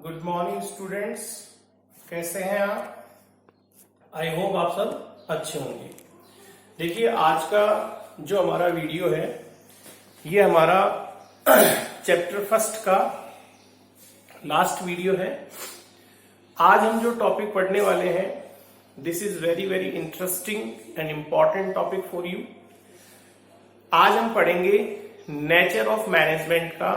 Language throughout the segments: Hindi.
गुड मॉर्निंग स्टूडेंट्स, कैसे हैं आप? आई होप आप सब अच्छे होंगे। देखिए, आज का जो हमारा वीडियो है ये हमारा चैप्टर फर्स्ट का लास्ट वीडियो है। आज हम जो टॉपिक पढ़ने वाले हैं, this is very very interesting and important topic for you. आज हम पढ़ेंगे नेचर ऑफ मैनेजमेंट का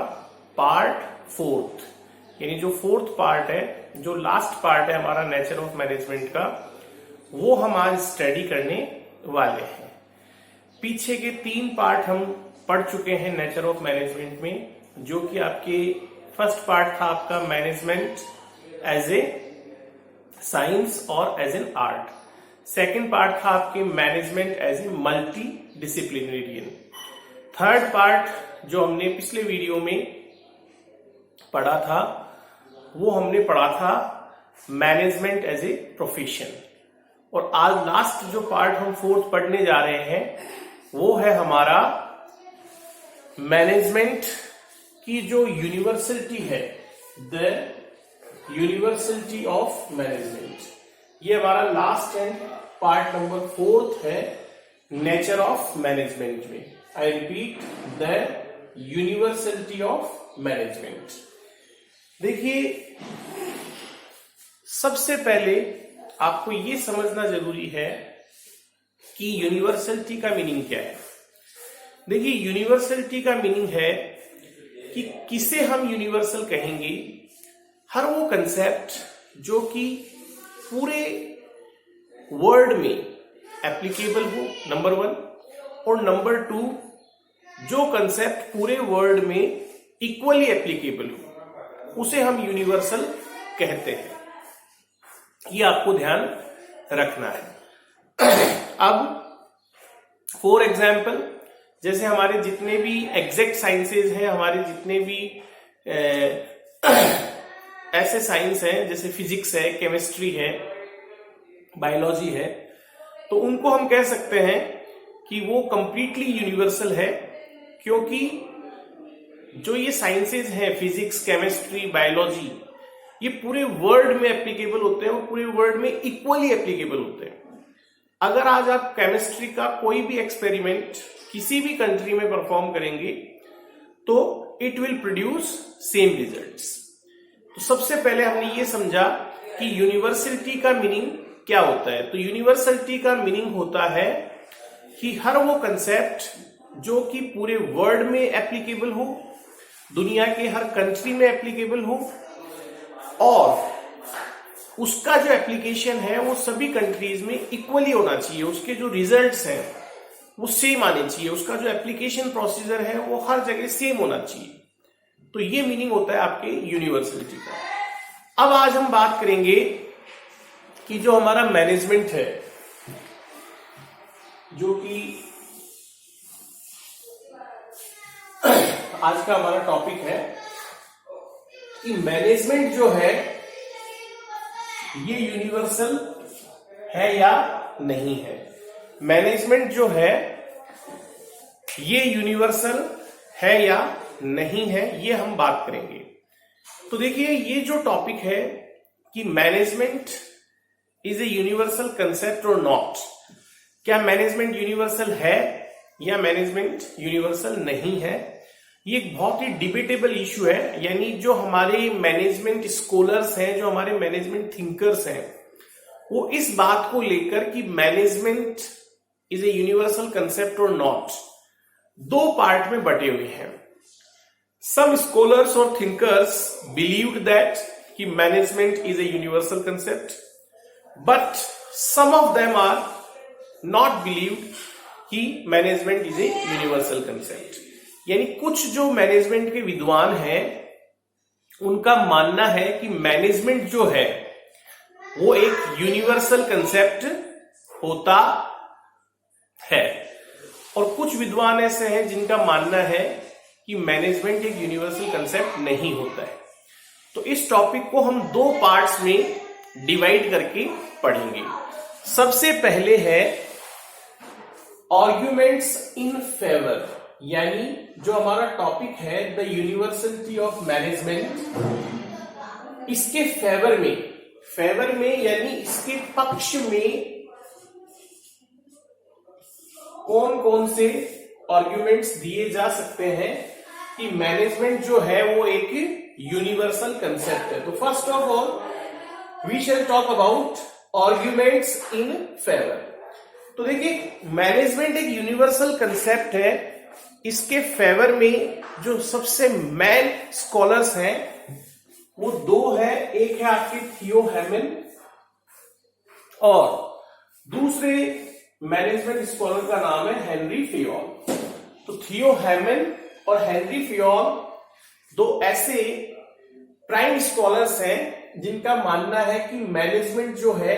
पार्ट फोर्थ, यानी जो फोर्थ पार्ट है, जो लास्ट पार्ट है हमारा नेचर ऑफ मैनेजमेंट का, वो हम आज स्टडी करने वाले हैं। पीछे के 3 पार्ट हम पढ़ चुके हैं नेचर ऑफ मैनेजमेंट में, जो कि आपके फर्स्ट पार्ट था आपका मैनेजमेंट एज ए साइंस और as an art. Second part था आपके management as a multi disciplinarian. Third part जो हमने पिछले वीडियो में पढ़ा था, वो हमने पढ़ा था मैनेजमेंट एज ए प्रोफेशन। और आज लास्ट जो पार्ट हम फोर्थ पढ़ने जा रहे हैं, वो है हमारा मैनेजमेंट की जो यूनिवर्सलिटी है, द यूनिवर्सलिटी ऑफ मैनेजमेंट। ये हमारा लास्ट एंड पार्ट नंबर 4 है नेचर ऑफ मैनेजमेंट में। I repeat, the universality of management. देखिए, सबसे पहले आपको ये समझना जरूरी है कि यूनिवर्सलिटी का मीनिंग क्या है। देखिए, यूनिवर्सलिटी का मीनिंग है कि किसे हम यूनिवर्सल कहेंगे, हर वो कंसेप्ट जो कि पूरे वर्ल्ड में एप्लीकेबल हो, नंबर 1, और नंबर 2, जो कंसेप्ट पूरे वर्ल्ड में इक्वली एप्लीकेबल हो, उसे हम यूनिवर्सल कहते हैं। ये आपको ध्यान रखना है। अब फॉर एग्जाम्पल, जैसे हमारे जितने भी एग्जैक्ट साइंसेज हैं, हमारे जितने भी ऐसे साइंस हैं जैसे फिजिक्स है, केमिस्ट्री है, बायोलॉजी है, तो उनको हम कह सकते हैं कि वो कंप्लीटली यूनिवर्सल है, क्योंकि जो ये साइंसेज हैं, फिजिक्स, केमिस्ट्री, बायोलॉजी, ये पूरे वर्ल्ड में एप्लीकेबल होते हैं और पूरे वर्ल्ड में इक्वली एप्लीकेबल होते हैं। अगर आज आप केमिस्ट्री का कोई भी एक्सपेरिमेंट किसी भी कंट्री में परफॉर्म करेंगे तो it will produce same results. तो सबसे पहले हमने ये समझा कि यूनिवर्सलिटी का मीनिंग क्या होता है। तो यूनिवर्सलिटी का मीनिंग होता है कि हर वो कंसेप्ट जो कि पूरे वर्ल्ड में एप्लीकेबल हो, दुनिया के हर कंट्री में एप्लीकेबल हो, और उसका जो एप्लीकेशन है वो सभी कंट्रीज में इक्वली होना चाहिए। उसके जो रिजल्ट्स हैं वो सेम आने चाहिए, उसका जो एप्लीकेशन प्रोसीजर है वो हर जगह सेम होना चाहिए। तो ये मीनिंग होता है आपके यूनिवर्सलिटी का। अब आज हम बात करेंगे कि जो हमारा मैनेजमेंट है, जो कि आज का हमारा टॉपिक है, कि मैनेजमेंट जो है ये यूनिवर्सल है या नहीं है। मैनेजमेंट जो है ये यूनिवर्सल है या नहीं है, ये हम बात करेंगे। तो देखिए, ये जो टॉपिक है कि management is a universal concept और नॉट, क्या मैनेजमेंट यूनिवर्सल है या मैनेजमेंट यूनिवर्सल नहीं है, ये एक बहुत ही डिबेटेबल इशू है। यानी जो हमारे मैनेजमेंट स्कॉलर्स हैं, जो हमारे मैनेजमेंट थिंकर्स हैं, वो इस बात को लेकर कि management is a universal concept और नॉट, 2 पार्ट में बटे हुए हैं। सम स्कॉलर्स और थिंकर्स बिलीव्ड दैट कि management is a universal concept, but some of them are not believed कि management is a universal concept. यानी कुछ जो मैनेजमेंट के विद्वान हैं, उनका मानना है कि मैनेजमेंट जो है वो एक यूनिवर्सल कंसेप्ट होता है, और कुछ विद्वान ऐसे हैं जिनका मानना है कि मैनेजमेंट एक यूनिवर्सल कंसेप्ट नहीं होता है। तो इस टॉपिक को हम 2 पार्ट्स में डिवाइड करके पढ़ेंगे। सबसे पहले है आर्ग्यूमेंट्स इन फेवर, यानी जो हमारा टॉपिक है द यूनिवर्सलिटी ऑफ मैनेजमेंट, इसके फेवर में यानी इसके पक्ष में कौन कौन से आर्ग्यूमेंट्स दिए जा सकते हैं कि मैनेजमेंट जो है वो एक यूनिवर्सल कंसेप्ट है। तो first of all we shall talk about arguments in favour. तो देखिए, मैनेजमेंट एक यूनिवर्सल कंसेप्ट है। इसके फेवर में जो सबसे मेन स्कॉलर्स हैं वो दो है, एक है आपके थियो हेमन और दूसरे मैनेजमेंट स्कॉलर का नाम है हेनरी फेयोल। तो थियो हेमन और हेनरी फेयोल दो ऐसे प्राइम स्कॉलर्स हैं जिनका मानना है कि मैनेजमेंट जो है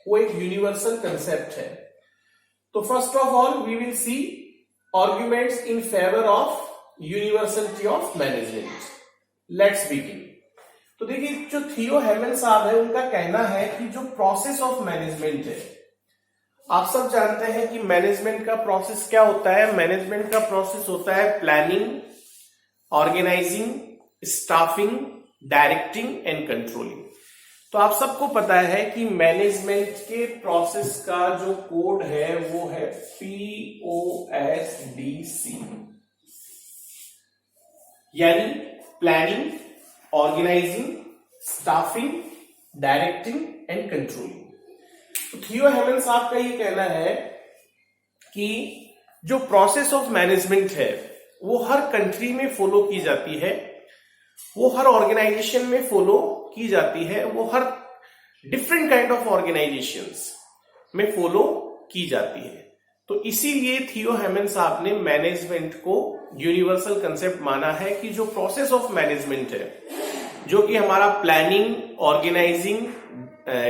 वो एक यूनिवर्सल कंसेप्ट है। तो first of all we will see arguments in favour of universality of management. Let's begin. तो देखिए, जो थियो हेमन साहब है उनका कहना है कि जो प्रोसेस ऑफ मैनेजमेंट है, आप सब जानते हैं कि मैनेजमेंट का प्रोसेस क्या होता है। मैनेजमेंट का प्रोसेस होता है planning, organising, staffing, directing and controlling. तो आप सबको पता है कि मैनेजमेंट के प्रोसेस का जो कोड है वो है POSDC, यानी planning, organising, staffing, directing and controlling. तो थियो हेमन साहब का ये कहना है कि जो प्रोसेस ऑफ मैनेजमेंट है वो हर कंट्री में फॉलो की जाती है, वो हर ऑर्गेनाइजेशन में फॉलो की जाती है, वो हर डिफरेंट काइंड ऑफ ऑर्गेनाइजेशंस में फॉलो की जाती है। तो इसीलिए थियो हेमन साहब ने मैनेजमेंट को यूनिवर्सल कंसेप्ट माना है कि जो प्रोसेस ऑफ मैनेजमेंट है, जो कि हमारा planning, organising,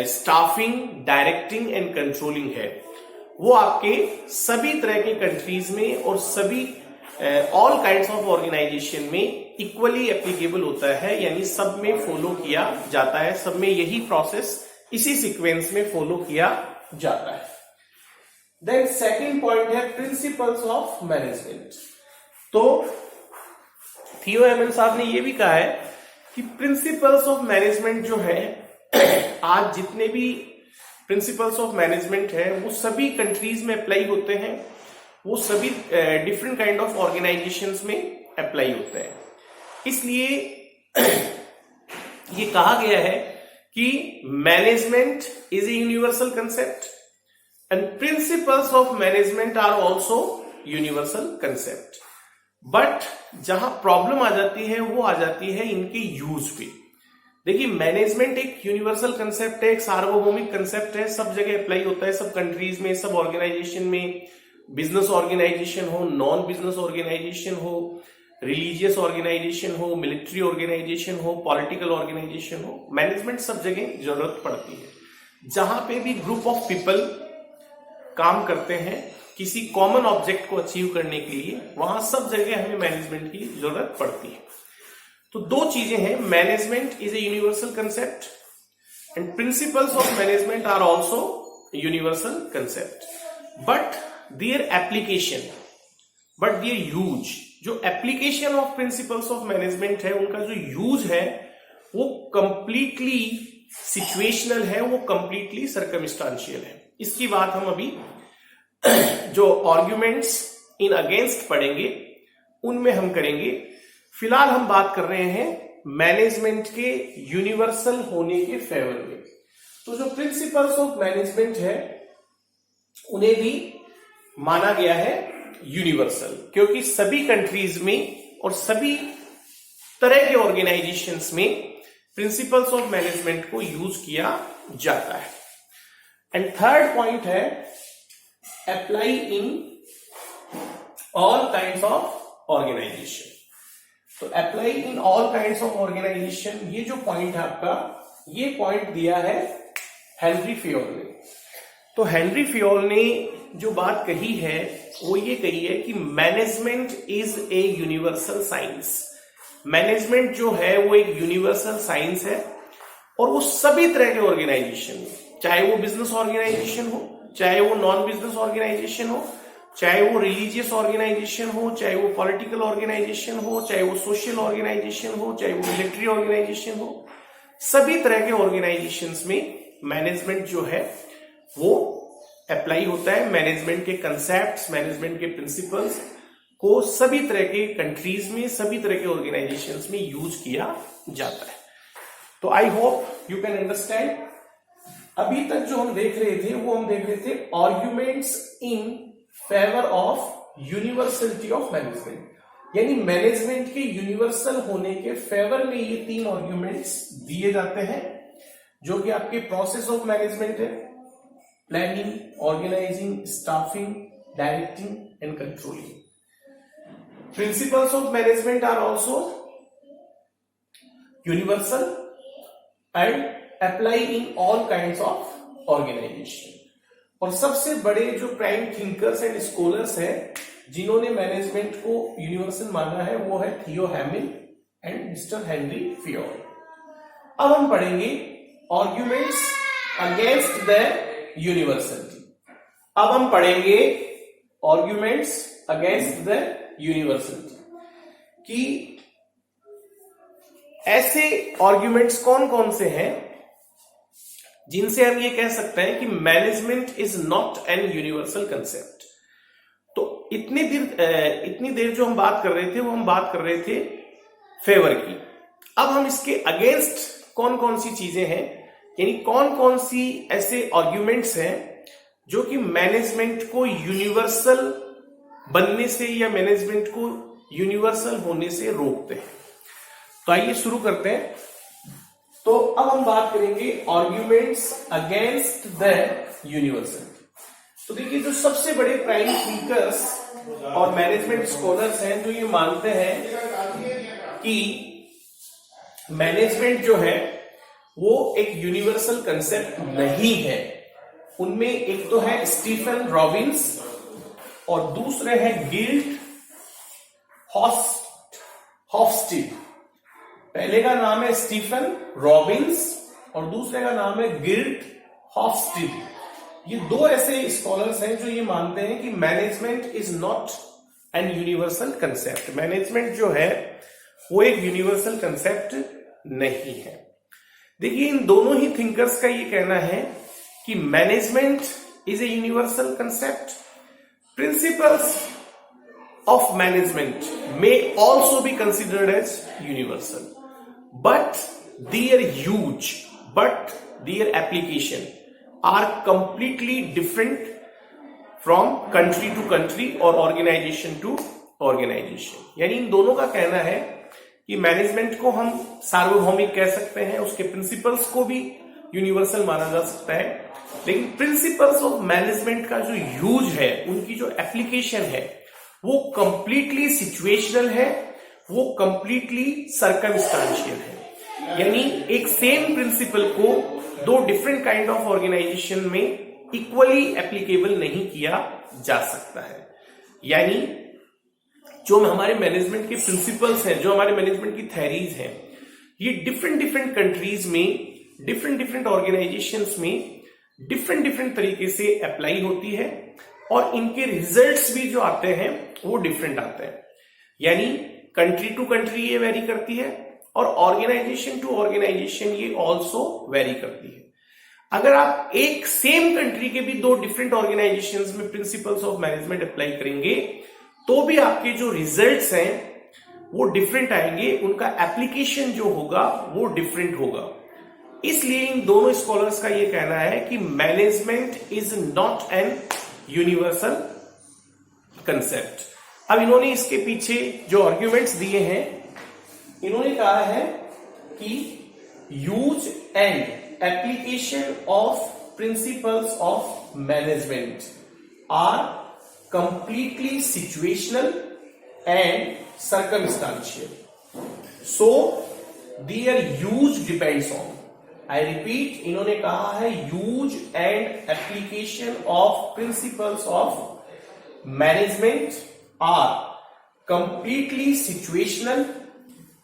staffing, directing and controlling है, वो आपके सभी तरह के कंट्रीज में और सभी ऑल काइंड्स ऑफ ऑर्गेनाइजेशन में इक्वली एप्लीकेबल होता है, यानी सब में फॉलो किया जाता है, सब में यही प्रोसेस इसी सीक्वेंस में फॉलो किया जाता है। देन सेकंड पॉइंट है प्रिंसिपल्स ऑफ मैनेजमेंट। तो थियो हेमन साहब ने यह भी कहा है कि प्रिंसिपल्स ऑफ मैनेजमेंट जो है, आज जितने भी प्रिंसिपल्स ऑफ मैनेजमेंट है वो सभी कंट्रीज में अप्लाई होते हैं, वो सभी डिफरेंट काइंड ऑफ ऑर्गेनाइजेशंस में अप्लाई होते हैं। इसलिए ये कहा गया है कि management is a universal concept and principles of management are also universal concept. But जहां प्रॉब्लम आ जाती है वो आ जाती है इनके यूज पे। देखिए, मैनेजमेंट एक यूनिवर्सल कंसेप्ट है, एक सार्वभौमिक कंसेप्ट है, सब जगह अप्लाई होता है, सब कंट्रीज में, सब ऑर्गेनाइजेशन में, बिजनेस ऑर्गेनाइजेशन हो, नॉन बिजनेस ऑर्गेनाइजेशन हो, रिलीजियस ऑर्गेनाइजेशन हो, मिलिट्री ऑर्गेनाइजेशन हो, पॉलिटिकल ऑर्गेनाइजेशन हो, मैनेजमेंट सब जगह जरूरत पड़ती है। जहां पे भी ग्रुप ऑफ पीपल काम करते हैं किसी कॉमन ऑब्जेक्ट को अचीव करने के लिए, वहां सब जगह हमें मैनेजमेंट की जरूरत पड़ती है। तो दो चीजें हैं, management is a universal concept and principles of management are also universal concept, but their application, but their use, जो application of principles of management है उनका जो यूज है वो कंप्लीटली सिचुएशनल है, वो कंप्लीटली सर्कमस्टांशियल है। इसकी बात हम अभी जो आर्ग्यूमेंट्स इन अगेंस्ट पढ़ेंगे उनमें हम करेंगे। फिलहाल हम बात कर रहे हैं मैनेजमेंट के यूनिवर्सल होने के फेवर में। तो जो प्रिंसिपल्स ऑफ मैनेजमेंट है उन्हें भी माना गया है यूनिवर्सल, क्योंकि सभी कंट्रीज में और सभी तरह के ऑर्गेनाइजेशंस में प्रिंसिपल्स ऑफ मैनेजमेंट को यूज किया जाता है। एंड थर्ड पॉइंट है apply in all kinds of organisation. तो apply in all kinds of organisation, ये जो पॉइंट है आपका, ये पॉइंट दिया है हेनरी फेयोल ने। तो हेनरी फेयोल ने जो बात कही है वो ये कही है कि management is a universal science. Management जो है वो एक यूनिवर्सल साइंस है और वो सभी तरह के ऑर्गेनाइजेशन में, चाहे वो बिजनेस ऑर्गेनाइजेशन हो, चाहे वो नॉन बिजनेस ऑर्गेनाइजेशन हो, चाहे वो रिलीजियस ऑर्गेनाइजेशन हो, चाहे वो पॉलिटिकल ऑर्गेनाइजेशन हो, चाहे वो सोशल ऑर्गेनाइजेशन हो, चाहे वो मिलिट्री ऑर्गेनाइजेशन हो, सभी तरह के ऑर्गेनाइजेशंस में मैनेजमेंट जो है वो अप्लाई होता है। मैनेजमेंट के कंसेप्ट्स, मैनेजमेंट के प्रिंसिपल्स को सभी तरह के कंट्रीज में, सभी तरह के ऑर्गेनाइजेशंस में यूज किया जाता है। तो I hope you can understand. अभी तक जो हम देख रहे थे वो हम देख रहे थे arguments in favour of universality of management, यानी मैनेजमेंट के यूनिवर्सल होने के फेवर में ये 3 आर्ग्यूमेंट्स दिए जाते हैं, जो कि आपके प्रोसेस ऑफ मैनेजमेंट है: planning, organising, staffing, directing and controlling. Principles of management are also universal and apply in all kinds of organisation. और सबसे बड़े जो प्राइम थिंकर्स एंड स्कॉलर्स हैं जिन्होंने मैनेजमेंट को यूनिवर्सल माना है वो है थियो हैमिल एंड मिस्टर हेनरी फियोल। अब हम पढ़ेंगे आर्ग्यूमेंट्स अगेंस्ट द यूनिवर्सलिटी। अब हम पढ़ेंगे आर्ग्यूमेंट्स अगेंस्ट द यूनिवर्सलिटी कि ऐसे आर्ग्यूमेंट्स कौन कौन से हैं जिनसे हम ये कह सकते हैं कि management is not an universal concept. तो इतनी देर जो हम बात कर रहे थे वो हम बात कर रहे थे फेवर की। अब हम इसके अगेंस्ट कौन कौन सी चीजें हैं, यानी कौन कौन सी ऐसे आर्ग्यूमेंट्स हैं जो कि मैनेजमेंट को यूनिवर्सल बनने से या मैनेजमेंट को यूनिवर्सल होने से रोकते हैं। तो आइए शुरू करते हैं। तो अब हम बात करेंगे आर्ग्यूमेंट्स अगेंस्ट द यूनिवर्सलिटी। तो देखिए, जो सबसे बड़े प्राइम थिंकर्स और मैनेजमेंट स्कॉलर्स हैं जो ये मानते हैं कि मैनेजमेंट जो है वो एक यूनिवर्सल कंसेप्ट नहीं है, उनमें एक तो है स्टीफन रॉबिन्स और दूसरे हैं गिल्ड हॉफस्टीड। पहले का नाम है स्टीफन रॉबिन्स और दूसरे का नाम है गिल्ड हॉफस्टीड। ये 2 ऐसे स्कॉलर्स हैं जो ये मानते हैं कि management is not an universal concept. Management जो है वो एक यूनिवर्सल कंसेप्ट नहीं है। देखिए, इन दोनों ही थिंकर्स का ये कहना है कि management is a universal concept. Principles of management may also be considered as universal, but their application are completely different from country to country or organization to organization। यानी इन दोनों का कहना है कि मैनेजमेंट को हम सार्वभौमिक कह सकते हैं, उसके प्रिंसिपल्स को भी यूनिवर्सल माना जा सकता है, लेकिन प्रिंसिपल्स ऑफ मैनेजमेंट का जो यूज है, उनकी जो एप्लीकेशन है वो कंप्लीटली सिचुएशनल है, वो कंप्लीटली सर्कमस्टांशियल है। यानी एक सेम प्रिंसिपल को 2 डिफरेंट काइंड ऑफ ऑर्गेनाइजेशन में इक्वली एप्लीकेबल नहीं किया जा सकता है। यानी जो हमारे मैनेजमेंट के प्रिंसिपल्स हैं, जो हमारे मैनेजमेंट की थ्योरीज हैं, ये डिफरेंट कंट्रीज में, डिफरेंट ऑर्गेनाइजेशंस में डिफरेंट तरीके से अप्लाई होती है और इनके रिजल्ट्स भी जो आते हैं वो डिफरेंट आते हैं। यानी कंट्री टू कंट्री ये वेरी करती है और ऑर्गेनाइजेशन टू ऑर्गेनाइजेशन ये ऑल्सो वेरी करती है। अगर आप एक सेम कंट्री के भी 2 डिफरेंट ऑर्गेनाइजेशंस में प्रिंसिपल्स ऑफ मैनेजमेंट अप्लाई करेंगे तो भी आपके जो रिजल्ट्स हैं वो डिफरेंट आएंगे, उनका एप्लीकेशन जो होगा वो डिफरेंट होगा। इसलिए इन दोनों स्कॉलर्स का ये कहना है कि management is not an universal concept. अब इन्होंने इसके पीछे जो आर्ग्यूमेंट्स दिए हैं, इन्होंने कहा है कि use and application of principles of management are completely situational and circumstantial, so their use depends on, I repeat, इन्होंने कहा है use and application of principles of management are completely situational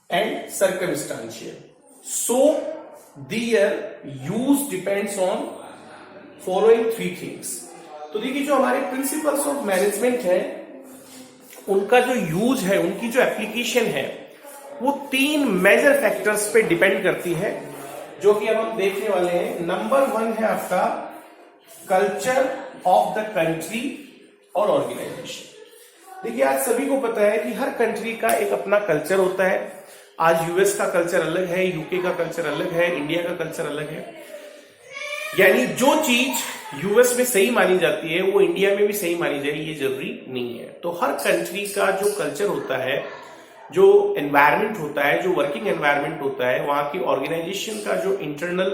and circumstantial, so their use depends on following 3 things. तो देखिए, जो हमारे प्रिंसिपल्स ऑफ मैनेजमेंट है उनका जो यूज है, उनकी जो एप्लीकेशन है वो 3 मेजर फैक्टर्स पे डिपेंड करती है। जो कि अब हम देखने वाले हैं। नंबर 1 है आपका कल्चर ऑफ द कंट्री और ऑर्गेनाइजेशन। देखिए आज सभी को पता है कि हर कंट्री का एक अपना कल्चर होता है। आज यूएस का कल्चर अलग है, यूके का कल्चर अलग है, इंडिया का कल्चर अलग है। यानी जो चीज यूएस में सही मानी जाती है वो इंडिया में भी सही मानी जाए ये जरूरी नहीं है। तो हर कंट्री का जो कल्चर होता है, जो एनवायरनमेंट होता है, जो वर्किंग एनवायरनमेंट होता है, वहां की ऑर्गेनाइजेशन का जो इंटरनल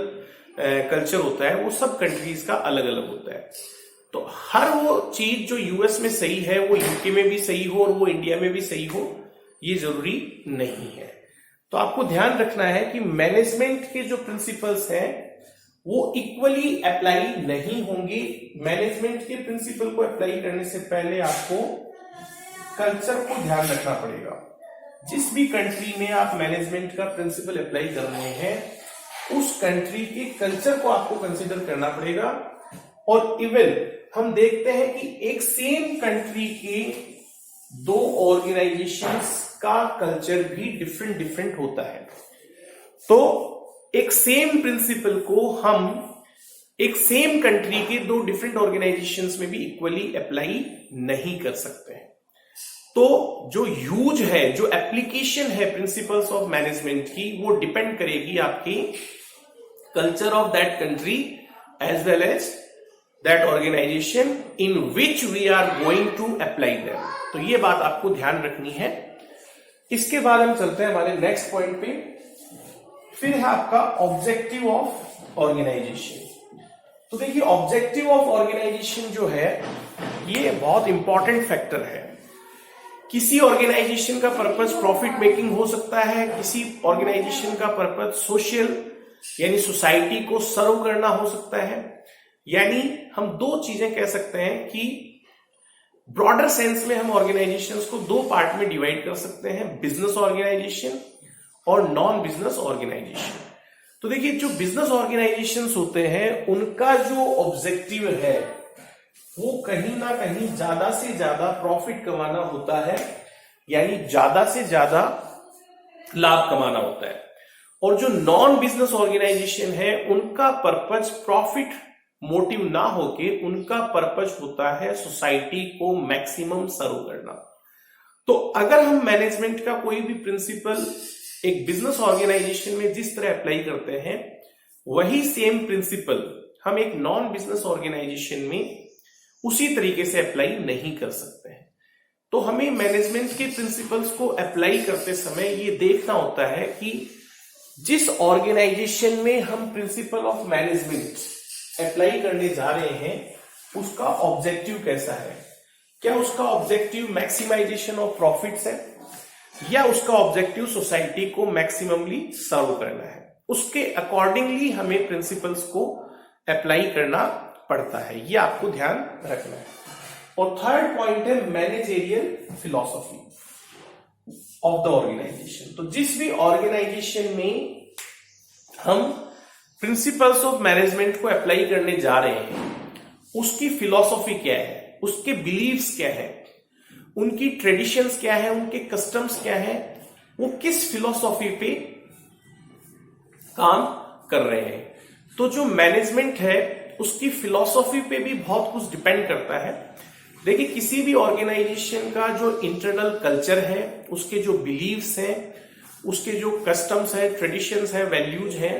कल्चर होता है वो सब कंट्रीज का अलग अलग होता है। तो हर वो चीज जो यूएस में सही है वो यूके में भी सही हो और वो इंडिया में भी सही हो ये जरूरी नहीं है। तो आपको ध्यान रखना है कि मैनेजमेंट के जो प्रिंसिपल्स हैं वो इक्वली अप्लाई नहीं होंगे। मैनेजमेंट के प्रिंसिपल को अप्लाई करने से पहले आपको कल्चर को ध्यान रखना पड़ेगा। जिस भी कंट्री में आप मैनेजमेंट का प्रिंसिपल अप्लाई कर रहे हैं उस कंट्री के कल्चर को आपको कंसीडर करना पड़ेगा। और इवन हम देखते हैं कि एक सेम कंट्री के दो ऑर्गेनाइजेशंस का कल्चर भी डिफरेंट होता है। तो एक सेम प्रिंसिपल को हम एक सेम कंट्री के दो डिफरेंट ऑर्गेनाइजेशंस में भी इक्वली अप्लाई नहीं कर सकते हैं। तो जो यूज है, जो एप्लीकेशन है प्रिंसिपल्स ऑफ मैनेजमेंट की, वो डिपेंड करेगी आपकी culture of that country as well as that organisation in which we are going to apply them. तो ये बात आपको ध्यान रखनी है। इसके बाद हम चलते हैं हमारे नेक्स्ट पॉइंट पे। फिर है आपका ऑब्जेक्टिव ऑफ ऑर्गेनाइजेशन। तो देखिए ऑब्जेक्टिव ऑफ ऑर्गेनाइजेशन जो है ये बहुत इंपॉर्टेंट फैक्टर है। किसी ऑर्गेनाइजेशन का पर्पस प्रॉफिट मेकिंग हो सकता है, किसी ऑर्गेनाइजेशन का पर्पस सोशल यानी सोसाइटी को सर्व करना हो सकता है। यानी हम दो चीजें कह सकते हैं कि ब्रॉडर सेंस में हम ऑर्गेनाइजेशंस को दो पार्ट में डिवाइड कर सकते हैं, बिजनेस ऑर्गेनाइजेशन और नॉन बिजनेस ऑर्गेनाइजेशन। तो देखिए जो बिजनेस ऑर्गेनाइजेशंस होते हैं उनका जो ऑब्जेक्टिव है वो कहीं ना कहीं ज्यादा से ज्यादा प्रॉफिट कमाना होता है, यानी ज्यादा से ज्यादा लाभ कमाना होता है। और जो नॉन बिजनेस ऑर्गेनाइजेशन है उनका पर्पज प्रॉफिट मोटिव ना होके उनका पर्पज होता है सोसाइटी को मैक्सिमम सर्व करना। तो अगर हम मैनेजमेंट का कोई भी प्रिंसिपल एक बिजनेस ऑर्गेनाइजेशन में जिस तरह अप्लाई करते हैं वही सेम प्रिंसिपल हम एक नॉन बिजनेस ऑर्गेनाइजेशन में उसी तरीके से अप्लाई नहीं कर सकते हैं। तो हमें मैनेजमेंट के प्रिंसिपल्स को अप्लाई करते समय ये देखना होता है कि जिस ऑर्गेनाइजेशन में हम प्रिंसिपल ऑफ मैनेजमेंट अप्लाई करने जा रहे हैं उसका ऑब्जेक्टिव कैसा है। क्या उसका ऑब्जेक्टिव मैक्सिमाइजेशन ऑफ प्रॉफिट्स है या उसका ऑब्जेक्टिव सोसाइटी को मैक्सिममली सर्व करना है। उसके अकॉर्डिंगली हमें प्रिंसिपल्स को अप्लाई करना पड़ता है, ये आपको ध्यान रखना है। और थर्ड पॉइंट है managerial philosophy of the organisation. तो जिस भी ऑर्गेनाइजेशन में हम प्रिंसिपल्स ऑफ मैनेजमेंट को अप्लाई करने जा रहे हैं उसकी फिलॉसफी क्या है, उसके बिलीव्स क्या है, उनकी ट्रेडिशंस क्या है, उनके कस्टम्स क्या है, वो किस फिलॉसफी पे काम कर रहे हैं। तो जो मैनेजमेंट है उसकी फिलॉसफी पे भी बहुत कुछ डिपेंड करता है। देखिए किसी भी ऑर्गेनाइजेशन का जो इंटरनल कल्चर है, उसके जो बिलीव्स हैं, उसके जो कस्टम्स है, ट्रेडिशंस है, वैल्यूज हैं,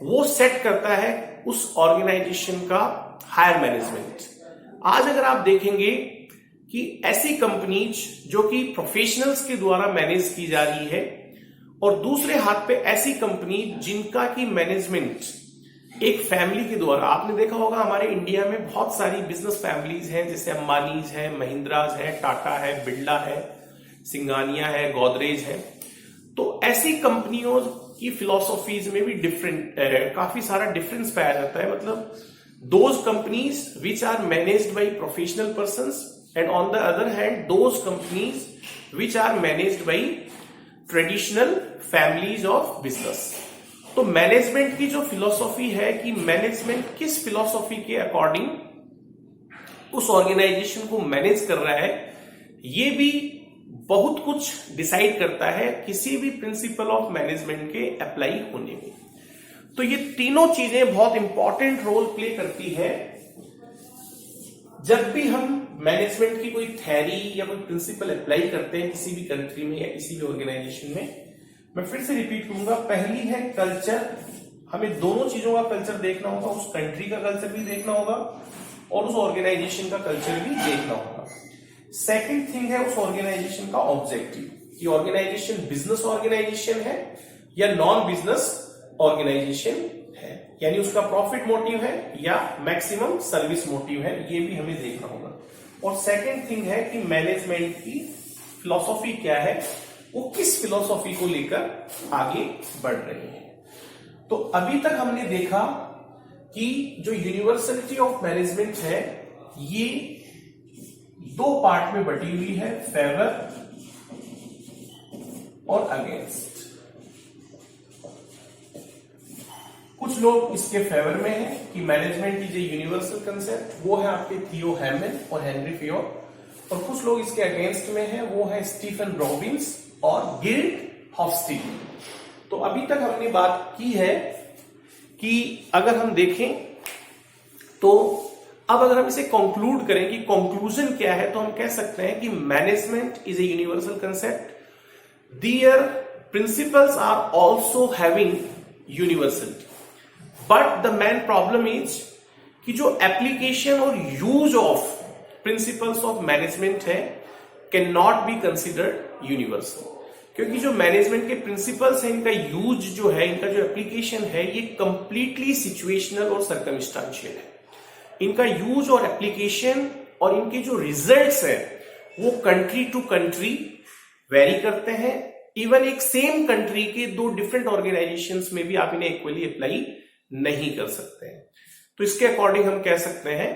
वो सेट करता है उस ऑर्गेनाइजेशन का हायर मैनेजमेंट। आज अगर आप देखेंगे कि ऐसी कंपनीज जो कि प्रोफेशनल्स के द्वारा मैनेज की जा रही है और दूसरे हाथ पे ऐसी कंपनी जिनका की मैनेजमेंट एक फैमिली के द्वारा, आपने देखा होगा हमारे इंडिया में बहुत सारी बिजनेस फैमिलीज हैं जैसे अंबानीज है, महिंद्राज है, टाटा है, बिरला है, सिंगानिया है, गोदरेज है। तो ऐसी कंपनियों की फिलॉसफीज में भी काफी सारा डिफरेंस पाया जाता है। मतलब those companies which are managed by professional persons and on the other hand those companies which are managed by traditional families of business। तो मैनेजमेंट की जो फिलॉसफी है कि मैनेजमेंट किस फिलॉसफी के अकॉर्डिंग उस ऑर्गेनाइजेशन को मैनेज कर रहा है, ये भी बहुत कुछ डिसाइड करता है किसी भी प्रिंसिपल ऑफ मैनेजमेंट के अप्लाई होने में। तो ये तीनों चीजें बहुत इंपॉर्टेंट रोल प्ले करती है जब भी हम मैनेजमेंट की कोई थ्योरी या कोई प्रिंसिपल अप्लाई करते हैं किसी भी कंट्री में या किसी भी ऑर्गेनाइजेशन में। मैं फिर से रिपीट करूंगा, पहली है कल्चर, हमें दोनों चीजों का कल्चर देखना होगा, उस कंट्री का कल्चर भी देखना होगा और उस ऑर्गेनाइजेशन का कल्चर भी देखना होगा। सेकंड थिंग है उस ऑर्गेनाइजेशन का ऑब्जेक्टिव, कि ऑर्गेनाइजेशन बिजनेस ऑर्गेनाइजेशन है या नॉन बिजनेस ऑर्गेनाइजेशन है, यानी उसका प्रॉफिट मोटिव है या मैक्सिमम सर्विस मोटिव है, ये भी हमें देखना होगा। और सेकंड थिंग है कि मैनेजमेंट की फिलॉसफी क्या है, वो किस फिलॉसफी को लेकर आगे बढ़ रही है। तो अभी तक हमने देखा कि जो यूनिवर्सलिटी ऑफ मैनेजमेंट है ये दो पार्ट में बटी हुई है, फेवर और अगेंस्ट। कुछ लोग इसके फेवर में हैं कि मैनेजमेंट की जो यूनिवर्सल कंसेप्ट वो है आपके थियो हैमन और हेनरी फियोर, और कुछ लोग इसके अगेंस्ट में हैं, वो है स्टीफन रॉबिन्स और गिल्ड हॉफस्टीन। तो अभी तक हमने बात की है कि अगर हम देखें तो अब अगर हम इसे कंक्लूड करें कि कंक्लूजन क्या है, तो हम कह सकते हैं कि management is a universal concept, their principles are also having universality, but the main problem is कि जो एप्लीकेशन और use of principles of management है can not be considered universal, क्योंकि जो मैनेजमेंट के प्रिंसिपल्स हैं इनका यूज जो है, इनका जो एप्लीकेशन है ये कंप्लीटली सिचुएशनल और सर्कमस्टांशियल है। इनका यूज और एप्लीकेशन और इनके जो रिजल्ट्स हैं वो कंट्री टू कंट्री वेरी करते हैं। इवन एक सेम कंट्री के दो डिफरेंट ऑर्गेनाइजेशंस में भी आप इन्हें इक्वली अप्लाई नहीं कर सकते हैं। तो इसके अकॉर्डिंग हम कह सकते हैं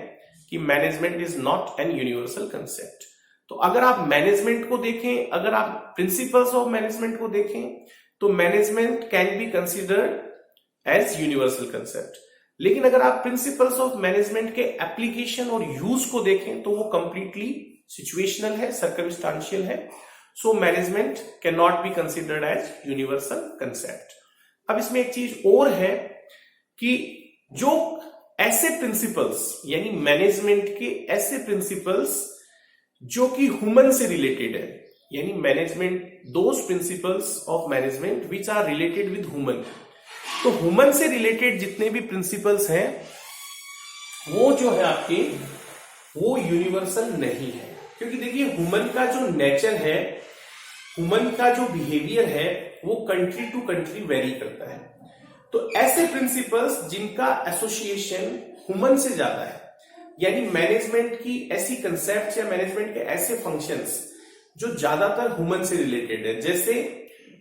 कि management is not an universal concept. तो अगर आप मैनेजमेंट को देखें, अगर आप प्रिंसिपल्स ऑफ मैनेजमेंट को देखें, तो management can be considered as universal concept. लेकिन अगर आप प्रिंसिपल्स ऑफ मैनेजमेंट के एप्लीकेशन और यूज को देखें तो वो कंप्लीटली सिचुएशनल है, सर्कमस्टांशियल है। So management can not be considered as universal concept. अब इसमें एक चीज और है कि जो ऐसे प्रिंसिपल्स यानी मैनेजमेंट के ऐसे प्रिंसिपल्स जो कि ह्यूमन से रिलेटेड है, यानी management those principles of management which are related with human. तो ह्यूमन से रिलेटेड जितने भी प्रिंसिपल्स हैं वो जो है आपके वो यूनिवर्सल नहीं है, क्योंकि देखिए ह्यूमन का जो नेचर है, ह्यूमन का जो बिहेवियर है वो कंट्री टू कंट्री वेरी करता है। तो ऐसे प्रिंसिपल्स जिनका एसोसिएशन ह्यूमन से ज्यादा है, यानी मैनेजमेंट की ऐसी कंसेप्ट या मैनेजमेंट के ऐसे फंक्शंस जो ज्यादातर ह्यूमन से रिलेटेड है, जैसे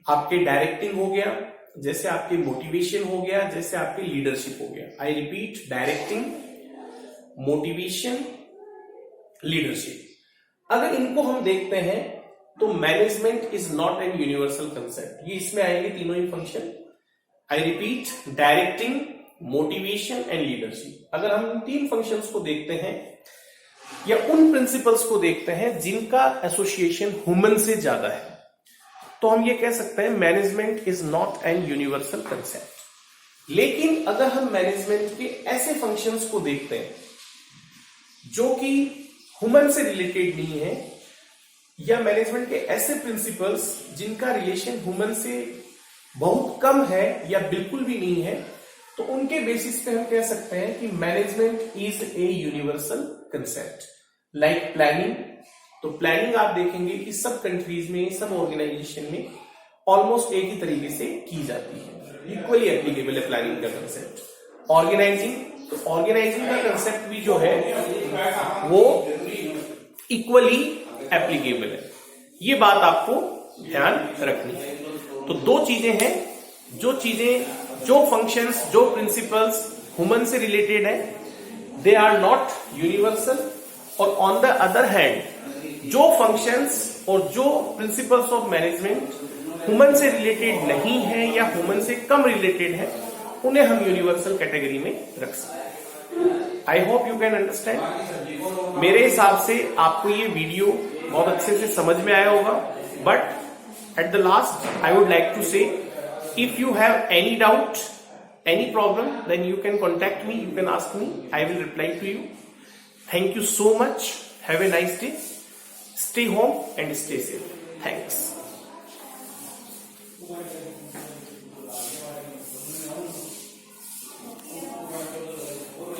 आपके डायरेक्टिंग हो गया, जैसे आपके मोटिवेशन हो गया, जैसे आपके लीडरशिप हो गया। I repeat, directing, motivation, leadership. अगर इनको हम देखते हैं तो management is not an universal concept. ये इसमें आएंगे तीनों ही function. I repeat, directing, motivation and leadership. अगर हम इन तीन फंक्शंस को देखते हैं या उन प्रिंसिपल्स को देखते हैं जिनका एसोसिएशन ह्यूमन से ज्यादा है, तो हम ये कह सकते हैं management is not an universal concept. लेकिन अगर हम मैनेजमेंट के ऐसे फंक्शंस को देखते हैं जो कि ह्यूमन से रिलेटेड नहीं है, या मैनेजमेंट के ऐसे प्रिंसिपल्स जिनका रिलेशन ह्यूमन से बहुत कम है या बिल्कुल भी नहीं है, तो उनके बेसिस पे हम कह सकते हैं कि management is a universal concept. Like planning. तो प्लानिंग आप देखेंगे कि सब कंट्रीज में, सब ऑर्गेनाइजेशन में ऑलमोस्ट एक ही तरीके से की जाती है, इक्वली एप्लीकेबल है प्लानिंग का कंसेप्ट। ऑर्गेनाइजिंग, तो ऑर्गेनाइजिंग का कंसेप्ट भी जो है वो इक्वली एप्लीकेबल है। ये बात आपको ध्यान रखनी है। तो दो चीजें हैं, जो फंक्शंस, जो प्रिंसिपल्स ह्यूमन से रिलेटेड है, दे आर नॉट यूनिवर्सल। और ऑन द अदर हैंड जो फंक्शंस और जो प्रिंसिपल्स ऑफ मैनेजमेंट ह्यूमन से रिलेटेड नहीं है या ह्यूमन से कम रिलेटेड है, उन्हें हम यूनिवर्सल कैटेगरी में रख सकते हैं। I hope you can understand. मेरे हिसाब से आपको ये वीडियो बहुत अच्छे से समझ में आया होगा, but at the last I would like to say, if you have any doubt any problem, then you can contact me, you can ask me, I will reply to you. Thank you so much. Have a nice day. Stay home and stay safe. Thanks.